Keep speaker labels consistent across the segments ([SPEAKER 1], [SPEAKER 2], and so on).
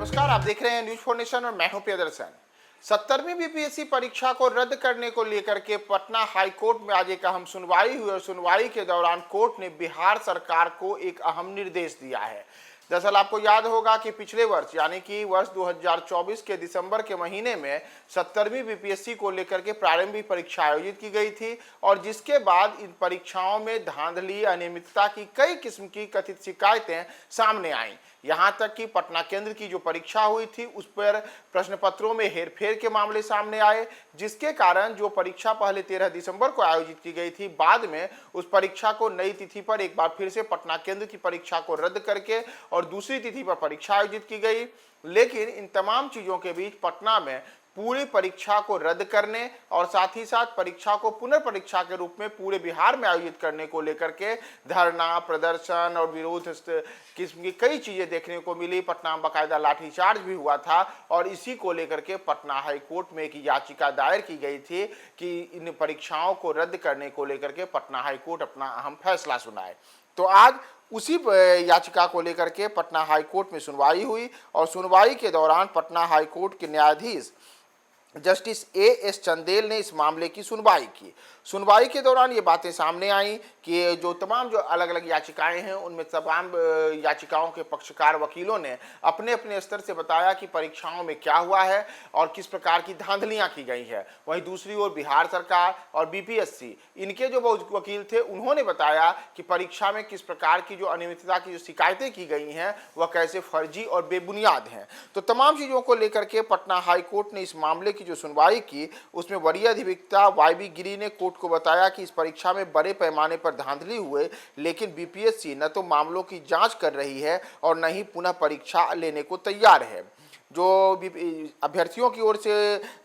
[SPEAKER 1] नमस्कार, आप देख रहे हैं न्यूज फॉर नेशन और मैं हूं प्रियदर्शन। 70वीं बीपीएससी परीक्षा को रद्द करने को लेकर के पटना हाई कोर्ट में आज एक अहम सुनवाई हुई और सुनवाई के दौरान कोर्ट ने बिहार सरकार को एक अहम निर्देश दिया है। दरअसल आपको याद होगा कि पिछले वर्ष यानी कि वर्ष 2024 के दिसंबर के महीने में 70वीं बीपीएससी को लेकर के प्रारंभिक परीक्षा आयोजित की गई थी और जिसके बाद इन परीक्षाओं में धांधली, अनियमितता की कई किस्म की कथित शिकायतें सामने आईं। यहां तक कि पटना केंद्र की जो परीक्षा हुई थी उस पर प्रश्न पत्रों में हेरफेर के मामले सामने आए, जिसके कारण जो परीक्षा पहले 13 दिसंबर को आयोजित की गई थी, बाद में उस परीक्षा को नई तिथि पर एक बार फिर से पटना केंद्र की परीक्षा को रद्द करके और दूसरी तिथि पर परीक्षा आयोजित की गई। लेकिन इन तमाम चीजों के बीच पटना में पूरी परीक्षा को रद्द करने और साथ ही साथ परीक्षा को पुनर्परीक्षा के रूप में पूरे बिहार में आयोजित करने को लेकर के धरना, प्रदर्शन और विरोध किस्म की कई चीजें देखने को मिली। पटना में बाकायदा लाठीचार्ज भी हुआ था और इसी को लेकर के पटना हाई कोर्ट में एक याचिका दायर की गई थी कि इन परीक्षाओं को रद्द करने को लेकर के पटना हाई कोर्ट अपना अहम फैसला सुनाए। तो आज उसी याचिका को लेकर के पटना हाई कोर्ट में सुनवाई हुई और सुनवाई के दौरान पटना हाई कोर्ट के न्यायाधीश जस्टिस एएस चंदेल ने इस मामले की सुनवाई की। सुनवाई के दौरान ये बातें सामने आई कि जो अलग अलग याचिकाएं हैं उनमें तमाम याचिकाओं के पक्षकार वकीलों ने अपने अपने स्तर से बताया कि परीक्षाओं में क्या हुआ है और किस प्रकार की धांधलियां की गई है। वहीं दूसरी ओर बिहार सरकार और बीपीएससी इनके जो वकील थे उन्होंने बताया कि परीक्षा में किस प्रकार की जो अनियमितता की जो शिकायतें की गई हैं वह कैसे फर्जी और बेबुनियाद हैं। तो तमाम चीज़ों को लेकर के पटना हाई कोर्ट ने इस मामले की जो सुनवाई की उसमें वरीय अधिवक्ता वाईबी गिरी ने कोर्ट को बताया कि इस परीक्षा में बड़े पैमाने पर धांधली हुए, लेकिन बीपीएससी न तो मामलों की जांच कर रही है और न ही पुनः परीक्षा लेने को तैयार है। जो अभ्यर्थियों की ओर से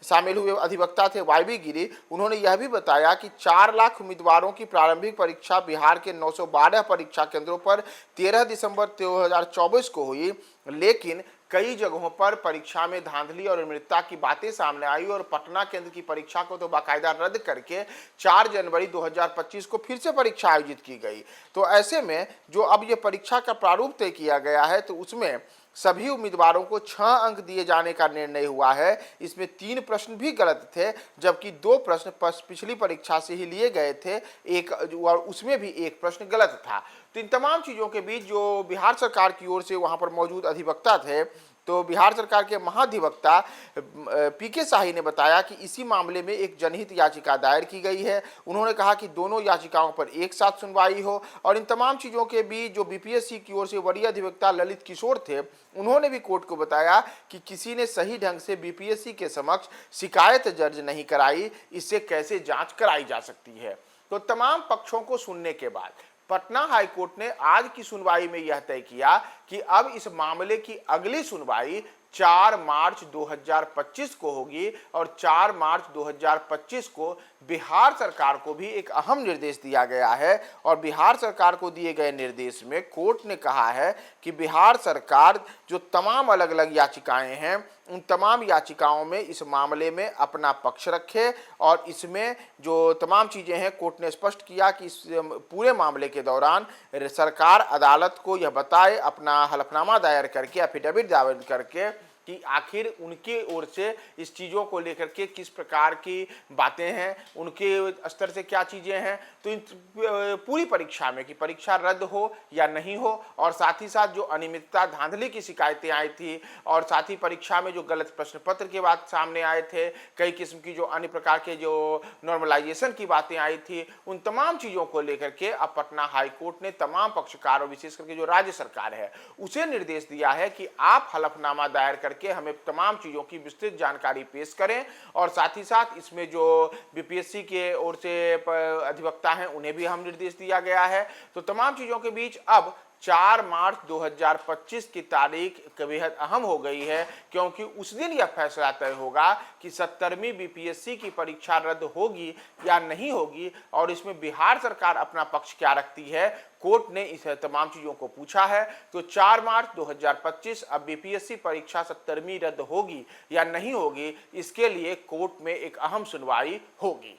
[SPEAKER 1] शामिल हुए अधिवक्ता थे वाईबी गिरी, उन्होंने यह भी बताया कि 4 लाख उम्मीदवारों की प्रारंभिक परीक्षा बिहार के 912 परीक्षा केंद्रों पर 13 दिसंबर 2024 को हुई, लेकिन कई जगहों पर परीक्षा में धांधली और अनियमितता की बातें सामने आई और पटना केंद्र की परीक्षा को तो बाकायदा रद्द करके 4 जनवरी 2025 को फिर से परीक्षा आयोजित की गई। तो ऐसे में जो अब ये परीक्षा का प्रारूप तय किया गया है तो उसमें सभी उम्मीदवारों को 6 अंक दिए जाने का निर्णय हुआ है। इसमें 3 प्रश्न भी गलत थे, जबकि 2 प्रश्न पिछली परीक्षा से ही लिए गए थे, एक और उसमें भी 1 प्रश्न गलत था। तो इन तमाम चीज़ों के बीच जो बिहार सरकार की ओर से वहाँ पर मौजूद अधिवक्ता थे, तो बिहार सरकार के महाधिवक्ता पीके शाही ने बताया कि इसी मामले में एक जनहित याचिका दायर की गई है। उन्होंने कहा कि दोनों याचिकाओं पर एक साथ सुनवाई हो और इन तमाम चीज़ों के बीच जो बीपीएससी की ओर से वरीय अधिवक्ता ललित किशोर थे, उन्होंने भी कोर्ट को बताया कि किसी ने सही ढंग से बीपीएससी के समक्ष शिकायत दर्ज नहीं कराई, इससे कैसे जाँच कराई जा सकती है। तो तमाम पक्षों को सुनने के बाद पटना हाईकोर्ट ने आज की सुनवाई में यह तय किया कि अब इस मामले की अगली सुनवाई 4 मार्च 2025 को होगी और 4 मार्च 2025 को बिहार सरकार को भी एक अहम निर्देश दिया गया है और बिहार सरकार को दिए गए निर्देश में कोर्ट ने कहा है कि बिहार सरकार जो तमाम अलग अलग याचिकाएं हैं उन तमाम याचिकाओं में इस मामले में अपना पक्ष रखे और इसमें जो तमाम चीज़ें हैं कोर्ट ने स्पष्ट किया कि इस पूरे मामले के दौरान सरकार अदालत को यह बताए, अपना हलफनामा दायर करके, एफिडेविट दायर करके कि आखिर उनके ओर से इस चीज़ों को लेकर के किस प्रकार की बातें हैं, उनके स्तर से क्या चीज़ें हैं। तो इन पूरी परीक्षा में कि परीक्षा रद्द हो या नहीं हो और साथ ही साथ जो अनियमितता, धांधली की शिकायतें आई थी और साथ ही परीक्षा में जो गलत प्रश्न पत्र के बात सामने आए थे, कई किस्म की जो अन्य प्रकार के जो नॉर्मलाइजेशन की बातें आई थी, उन तमाम चीज़ों को लेकर के अब पटना हाई कोर्ट ने तमाम पक्षकारों, विशेष करके जो राज्य सरकार है, उसे निर्देश दिया है कि आप हलफनामा दायर करके हमें तमाम चीज़ों की विस्तृत जानकारी पेश करें और साथ ही साथ इसमें जो बीपीएससी के ओर से अधिवक्ता हैं उन्हें भी हम निर्देश दिया गया है। तो तमाम चीज़ों के बीच अब 4 मार्च 2025 की तारीख बेहद अहम हो गई है, क्योंकि उस दिन यह फैसला तय होगा कि 70वीं बीपीएससी की परीक्षा रद्द होगी या नहीं होगी और इसमें बिहार सरकार अपना पक्ष क्या रखती है। कोर्ट ने इस तमाम चीज़ों को पूछा है। तो 4 मार्च 2025 अब बीपीएससी परीक्षा 70वीं रद्द होगी या नहीं होगी, इसके लिए कोर्ट में एक अहम सुनवाई होगी।